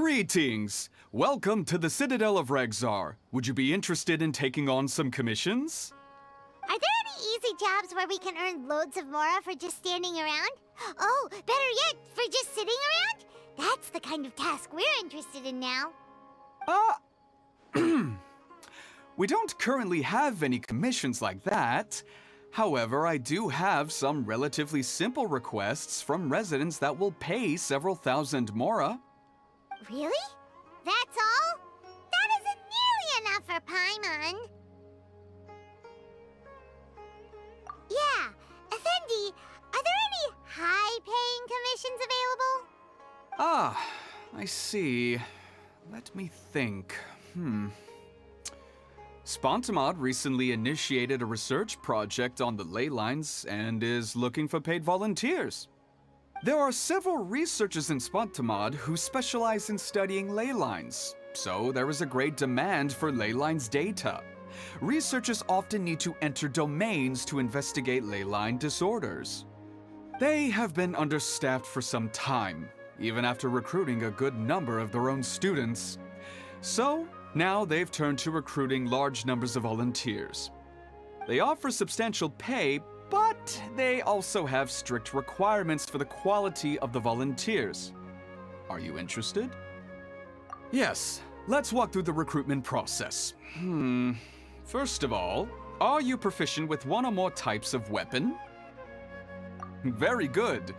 Greetings! Welcome to the Citadel of Regzar. Would you be interested in taking on some commissions? Are there any easy jobs where we can earn loads of mora for just standing around? Oh, better yet, for just sitting around? That's the kind of task we're interested in now. We don't currently have any commissions like that. However, I do have some relatively simple requests from residents that will pay several thousand mora. Really? That's all? That isn't nearly enough for Paimon. Yeah, Effendi, are there any high-paying commissions available? I see. Let me think. Spontamod recently initiated a research project on the ley lines and is looking for paid volunteers. There are several researchers in Spontamod who specialize in studying ley lines, so there is a great demand for ley lines data. Researchers often need to enter domains to investigate ley line disorders. They have been understaffed for some time, even after recruiting a good number of their own students. So, now they've turned to recruiting large numbers of volunteers. They offer substantial pay, but they also have strict requirements for the quality of the volunteers. Are you interested? Yes, let's walk through the recruitment process. First of all, are you proficient with one or more types of weapon? Very good.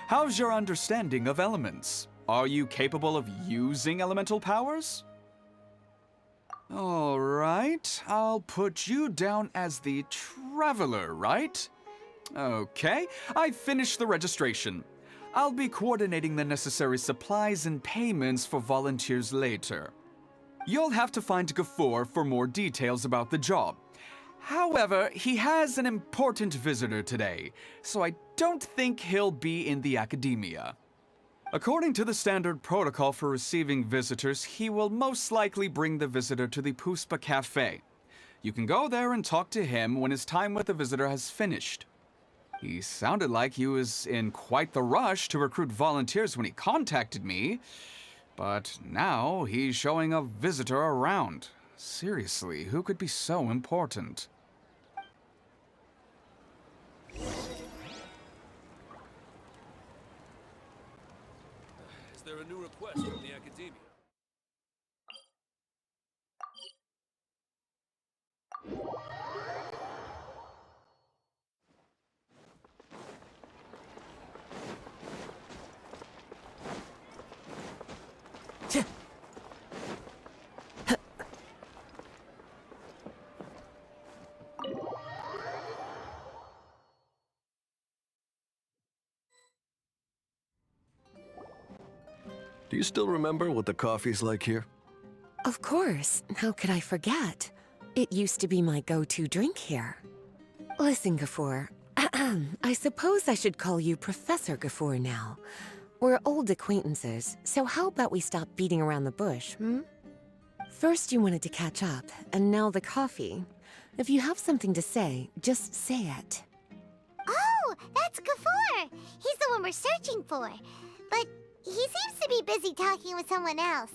How's your understanding of elements? Are you capable of using elemental powers? All right, I'll put you down as the traveler, right? Okay, I finished the registration. I'll be coordinating the necessary supplies and payments for volunteers later. You'll have to find Gafoor for more details about the job. However, he has an important visitor today, so I don't think he'll be in the academia. According to the standard protocol for receiving visitors, he will most likely bring the visitor to the Puspa Cafe. You can go there and talk to him when his time with the visitor has finished. He sounded like he was in quite the rush to recruit volunteers when he contacted me, but now he's showing a visitor around. Seriously, who could be so important? Is there a new request from the academia? Do you still remember what the coffee's like here? Of course. How could I forget? It used to be my go-to drink here. Listen, Gafoor. I suppose I should call you Professor Gafoor now. We're old acquaintances, so how about we stop beating around the bush, First you wanted to catch up, and now the coffee. If you have something to say, just say it. Oh, that's Gafoor! He's the one we're searching for. But he seems to be busy talking with someone else.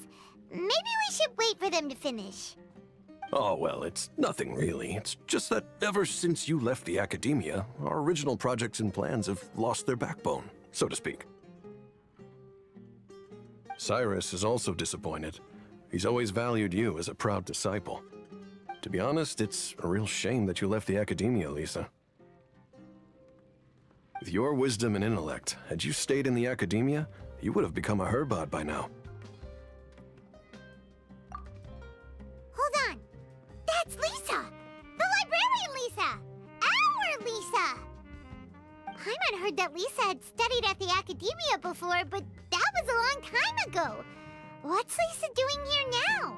Maybe we should wait for them to finish. Oh, well, it's nothing really. It's just that ever since you left the academia, our original projects and plans have lost their backbone, so to speak. Cyrus is also disappointed. He's always valued you as a proud disciple. To be honest, it's a real shame that you left the academia, Lisa. With your wisdom and intellect, had you stayed in the academia, you would have become a herbad by now. Hold on! That's Lisa! The librarian Lisa! Our Lisa! Paimon heard that Lisa had studied at the academia before, but that was a long time ago. What's Lisa doing here now?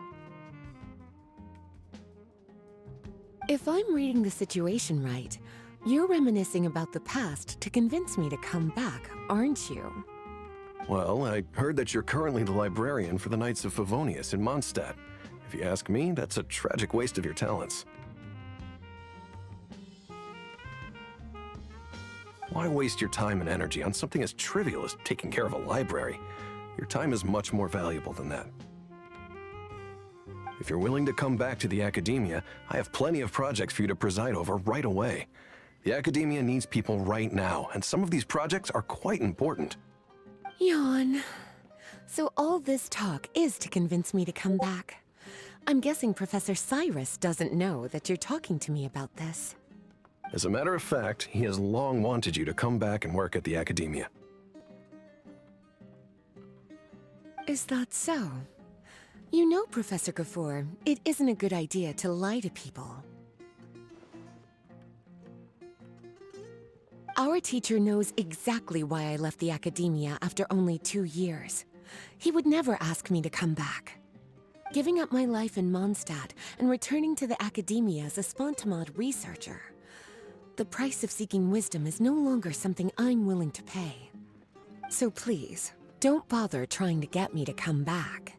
If I'm reading the situation right, you're reminiscing about the past to convince me to come back, aren't you? Well, I heard that you're currently the librarian for the Knights of Favonius in Mondstadt. If you ask me, that's a tragic waste of your talents. Why waste your time and energy on something as trivial as taking care of a library? Your time is much more valuable than that. If you're willing to come back to the Academia, I have plenty of projects for you to preside over right away. The Academia needs people right now, and some of these projects are quite important. Yawn. So all this talk is to convince me to come back. I'm guessing Professor Cyrus doesn't know that you're talking to me about this. As a matter of fact, he has long wanted you to come back and work at the Academia. Is that so? You know, Professor Gafoor, it isn't a good idea to lie to people. Our teacher knows exactly why I left the Academia after only 2 years. He would never ask me to come back. Giving up my life in Mondstadt and returning to the Academia as a Spontamod researcher. The price of seeking wisdom is no longer something I'm willing to pay. So please, don't bother trying to get me to come back.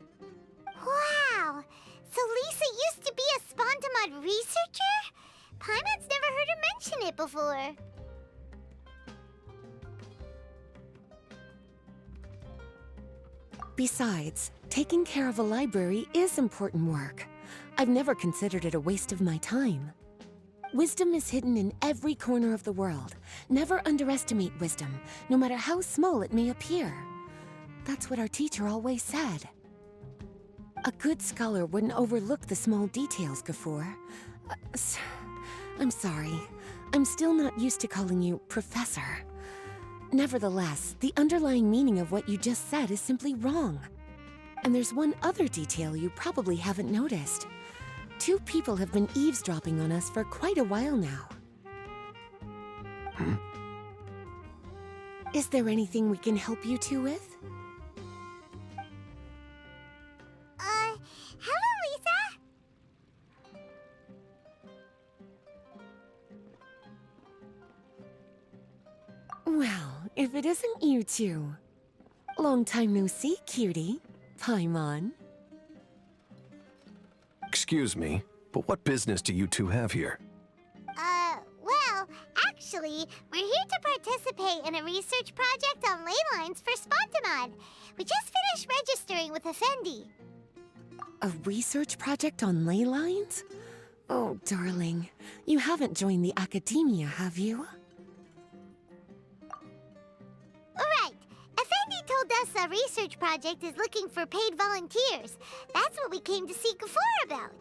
Wow! So Lisa used to be a Spontamod researcher? Paimon's never heard her mention it before. Besides, taking care of a library is important work. I've never considered it a waste of my time. Wisdom is hidden in every corner of the world. Never underestimate wisdom, no matter how small it may appear. That's what our teacher always said. A good scholar wouldn't overlook the small details, Gafoor. I'm sorry. I'm still not used to calling you Professor. Nevertheless, the underlying meaning of what you just said is simply wrong. And there's one other detail you probably haven't noticed. 2 people have been eavesdropping on us for quite a while now. Is there anything we can help you two with? Hello, Lisa! Well, if it isn't you two. Long time no see, cutie. Paimon. Excuse me, but what business do you two have here? Well, actually, we're here to participate in a research project on ley lines for Spontamod. We just finished registering with Effendi. A research project on ley lines? Oh, darling. You haven't joined the Academia, have you? Right. Effendi told us a research project is looking for paid volunteers. That's what we came to see Gafoor about.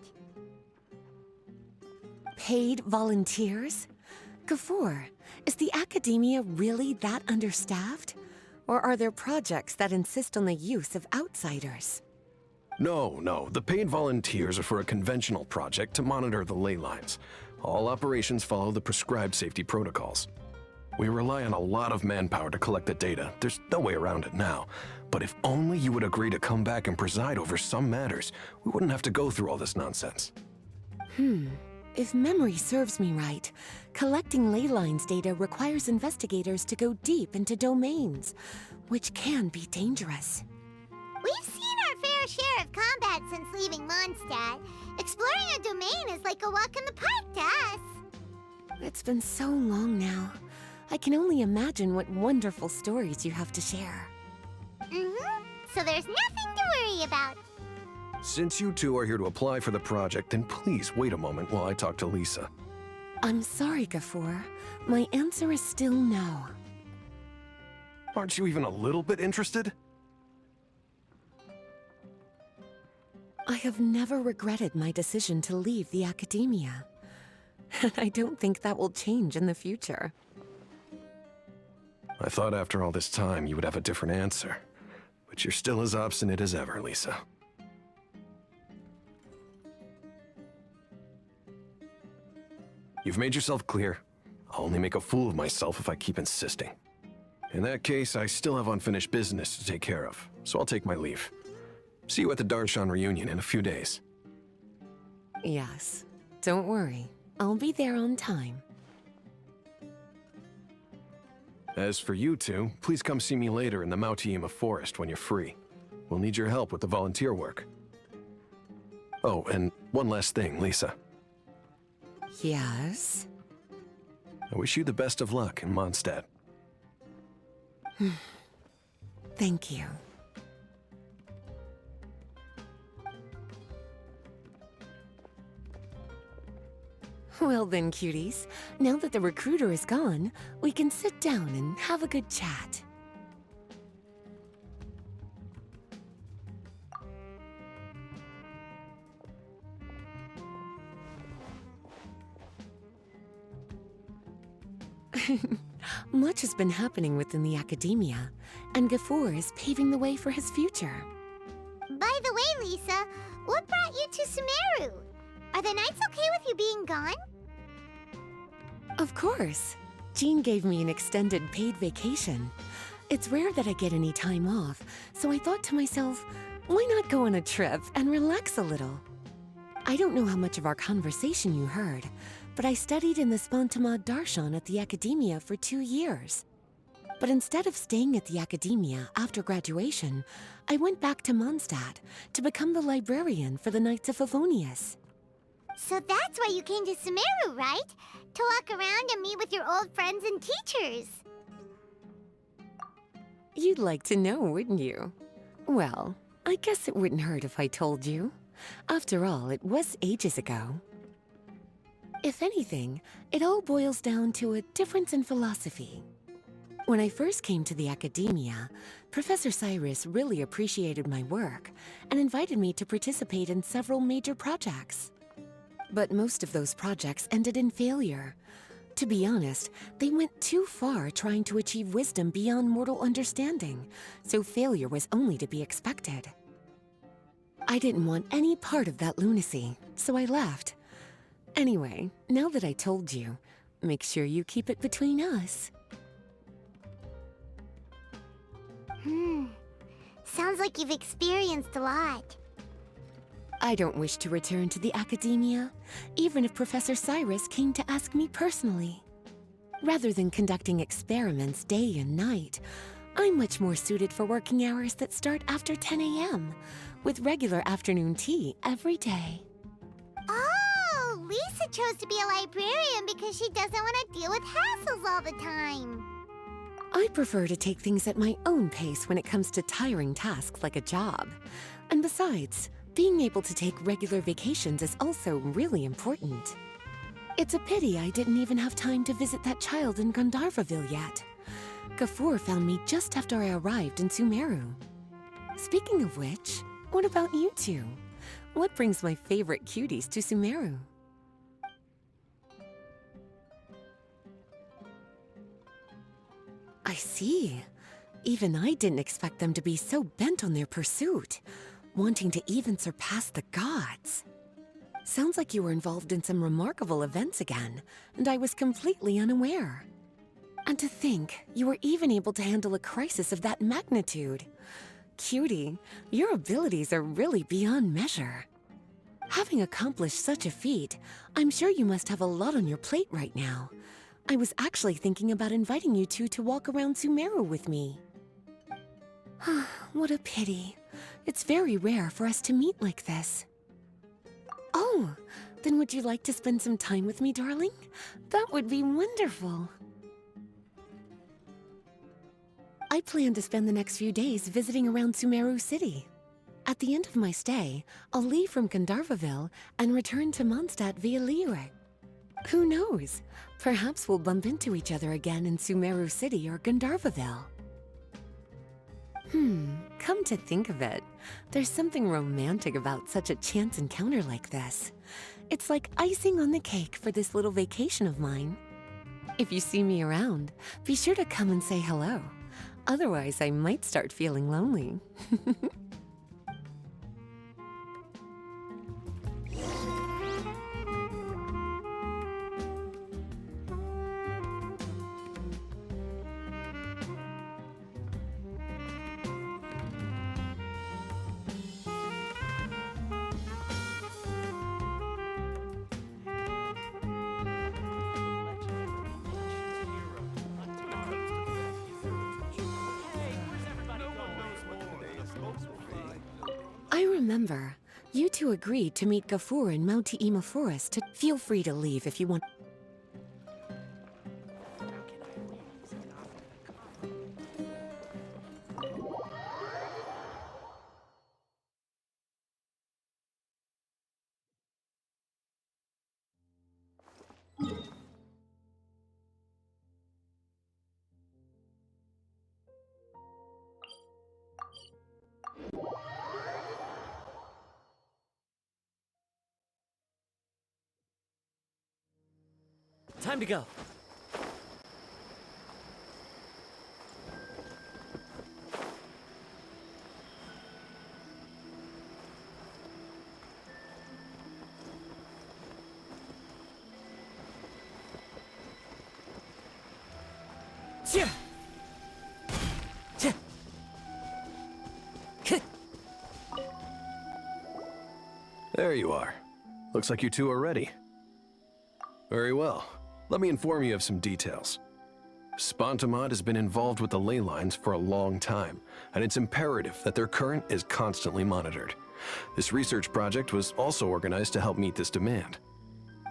Paid volunteers? Gafoor, is the Academia really that understaffed? Or are there projects that insist on the use of outsiders? No. The paid volunteers are for a conventional project to monitor the ley lines. All operations follow the prescribed safety protocols. We rely on a lot of manpower to collect the data. There's no way around it now. But if only you would agree to come back and preside over some matters, we wouldn't have to go through all this nonsense. If memory serves me right, collecting ley lines data requires investigators to go deep into domains, which can be dangerous. We've seen our fair share of combat since leaving Mondstadt. Exploring a domain is like a walk in the park to us. It's been so long now. I can only imagine what wonderful stories you have to share. So there's nothing to worry about. Since you two are here to apply for the project, then please wait a moment while I talk to Lisa. I'm sorry, Gafoor. My answer is still no. Aren't you even a little bit interested? I have never regretted my decision to leave the Academia. And I don't think that will change in the future. I thought after all this time you would have a different answer. But you're still as obstinate as ever, Lisa. You've made yourself clear. I'll only make a fool of myself if I keep insisting. In that case, I still have unfinished business to take care of, so I'll take my leave. See you at the Darshan reunion in a few days. Yes. Don't worry. I'll be there on time. As for you two, please come see me later in the Mautiima forest when you're free. We'll need your help with the volunteer work. Oh, and one last thing, Lisa. Yes? I wish you the best of luck in Mondstadt. Thank you. Well then, cuties, now that the recruiter is gone, we can sit down and have a good chat. Much has been happening within the academia, and Gafoor is paving the way for his future. By the way, Lisa, what brought you to Sumeru? Are the nights okay with you being gone? Of course. Jean gave me an extended paid vacation. It's rare that I get any time off, so I thought to myself, why not go on a trip and relax a little? I don't know how much of our conversation you heard, but I studied in the Spantamad Darshan at the Academia for 2 years. But instead of staying at the Academia after graduation, I went back to Mondstadt to become the librarian for the Knights of Favonius. So that's why you came to Sumeru, right? To walk around and meet with your old friends and teachers. You'd like to know, wouldn't you? Well, I guess it wouldn't hurt if I told you. After all, it was ages ago. If anything, it all boils down to a difference in philosophy. When I first came to the Academia, Professor Cyrus really appreciated my work and invited me to participate in several major projects. But most of those projects ended in failure. To be honest, they went too far trying to achieve wisdom beyond mortal understanding, so failure was only to be expected. I didn't want any part of that lunacy, so I left. Anyway, now that I told you, make sure you keep it between us. Sounds like you've experienced a lot. I don't wish to return to the Academia, even if Professor Cyrus came to ask me personally. Rather than conducting experiments day and night, I'm much more suited for working hours that start after 10 a.m., with regular afternoon tea every day. Oh, Lisa chose to be a librarian because she doesn't want to deal with hassles all the time. I prefer to take things at my own pace when it comes to tiring tasks like a job. And besides, being able to take regular vacations is also really important. It's a pity I didn't even have time to visit that child in Gandharvaville yet. Gafoor found me just after I arrived in Sumeru. Speaking of which, what about you two? What brings my favorite cuties to Sumeru? I see. Even I didn't expect them to be so bent on their pursuit, wanting to even surpass the gods. Sounds like you were involved in some remarkable events again, and I was completely unaware. And to think, you were even able to handle a crisis of that magnitude. Cutie, your abilities are really beyond measure. Having accomplished such a feat, I'm sure you must have a lot on your plate right now. I was actually thinking about inviting you two to walk around Sumeru with me. What a pity. It's very rare for us to meet like this. Oh, then would you like to spend some time with me, darling? That would be wonderful. I plan to spend the next few days visiting around Sumeru City. At the end of my stay, I'll leave from Gandharvaville and return to Mondstadt via Liyue. Who knows? Perhaps we'll bump into each other again in Sumeru City or Gandharvaville. Come to think of it, there's something romantic about such a chance encounter like this. It's like icing on the cake for this little vacation of mine. If you see me around, be sure to come and say hello. Otherwise, I might start feeling lonely. I remember. You two agreed to meet Gafoor in Mount Ima Forest to feel free to leave if you want. Time to go. Tja. Tja. K. There you are. Looks like you two are ready. Very well. Let me inform you of some details. Spontamod has been involved with the ley lines for a long time, and it's imperative that their current is constantly monitored. This research project was also organized to help meet this demand.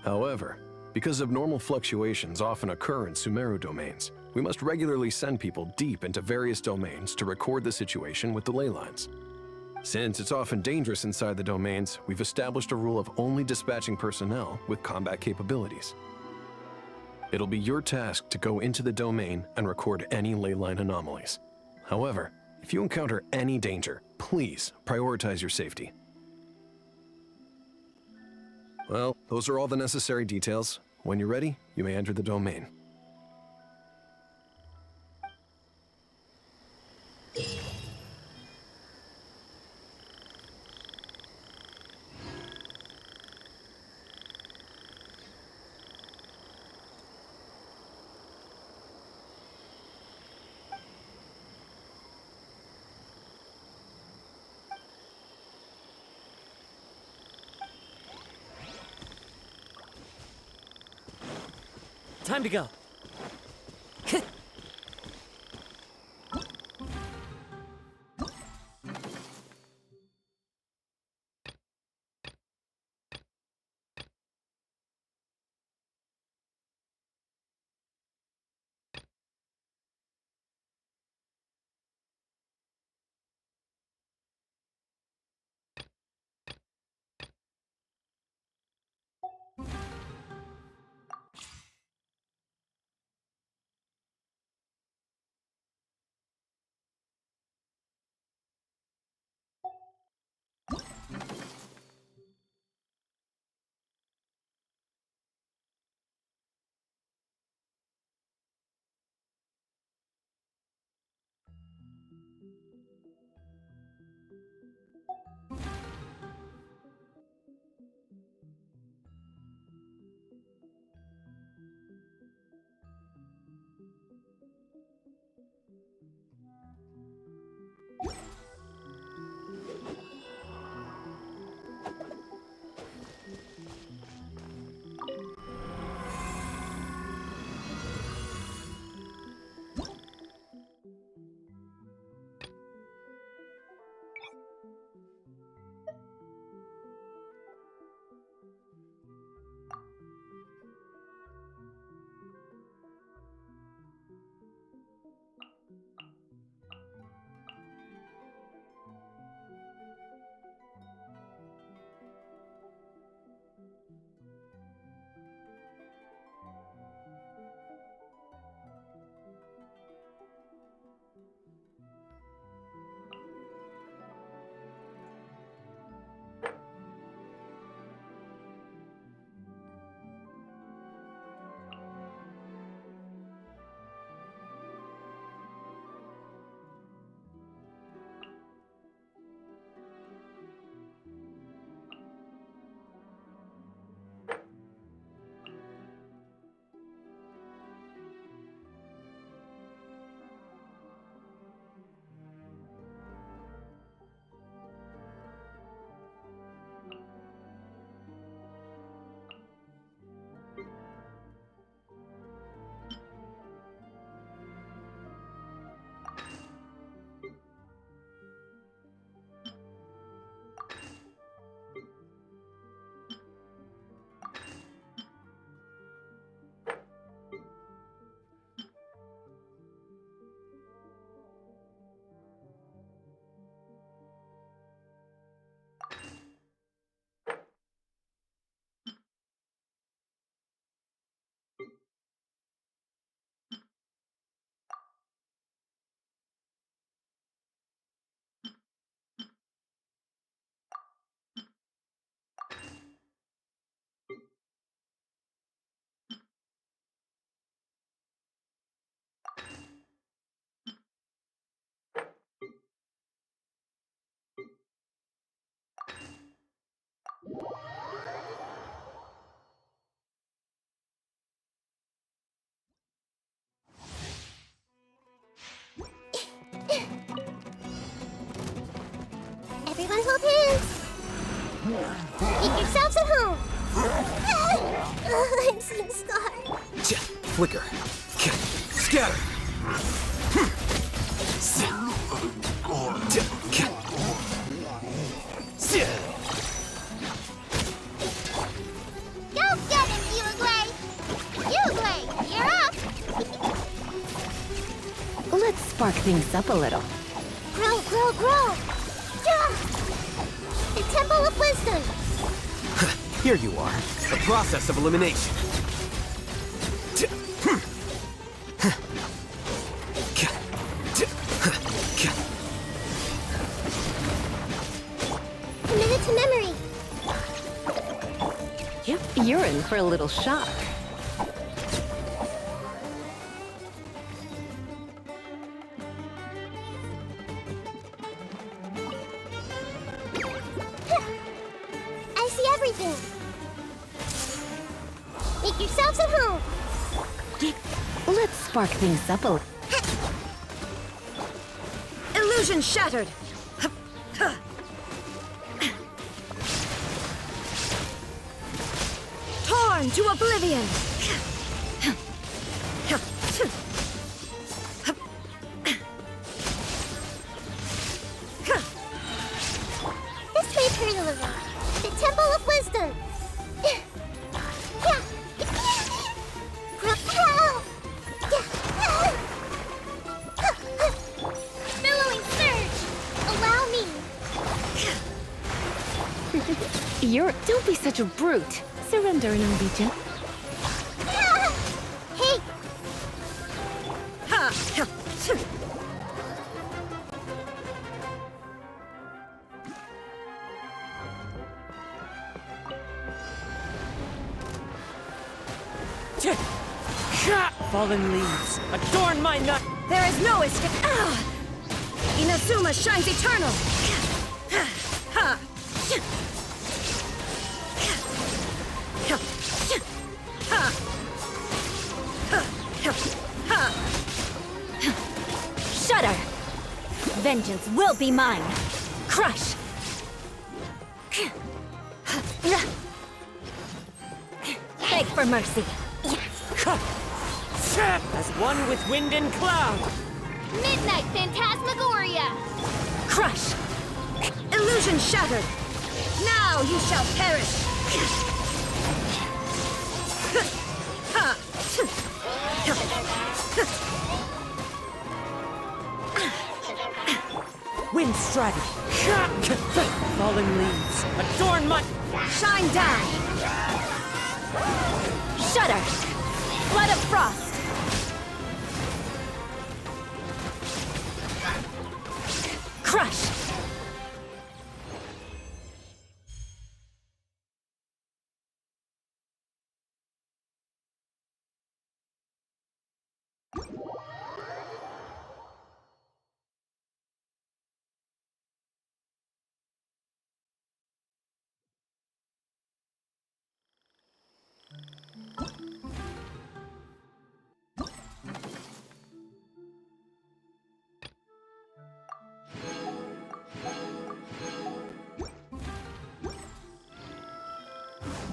However, because abnormal fluctuations often occur in Sumeru domains, we must regularly send people deep into various domains to record the situation with the ley lines. Since it's often dangerous inside the domains, we've established a rule of only dispatching personnel with combat capabilities. It'll be your task to go into the domain and record any ley line anomalies. However, if you encounter any danger, please prioritize your safety. Well, those are all the necessary details. When you're ready, you may enter the domain. Time to go. hold hands. Make yourselves at home. I'm seeing stars. Flicker. Scatter. Go get him, Uruguay! Uruguay, you're up! Let's spark things up a little. Grow, grow, grow! Yeah. The Temple of Wisdom! Here you are. The process of elimination. Committed to memory! Yep, you're in for a little shock. I see everything! Make yourselves at home! Let's spark things up a little. Illusion shattered! Torn to oblivion! This way, Perdola. The Temple of Wisdom! Billowing surge! Allow me! Don't be such a brute. Surrender and I'll be gentle. Hey! Fallen leaves, adorn my night. There is no escape! Inazuma shines eternal! Shudder! Vengeance will be mine! Crush! Beg for mercy! As one with wind and cloud. Midnight Phantasmagoria! Crush! Illusion shattered! Now you shall perish! Wind strategy. Fallen leaves, adorn my... Shine down! Shudder! Flood of frost! Crush!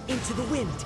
Into the wind.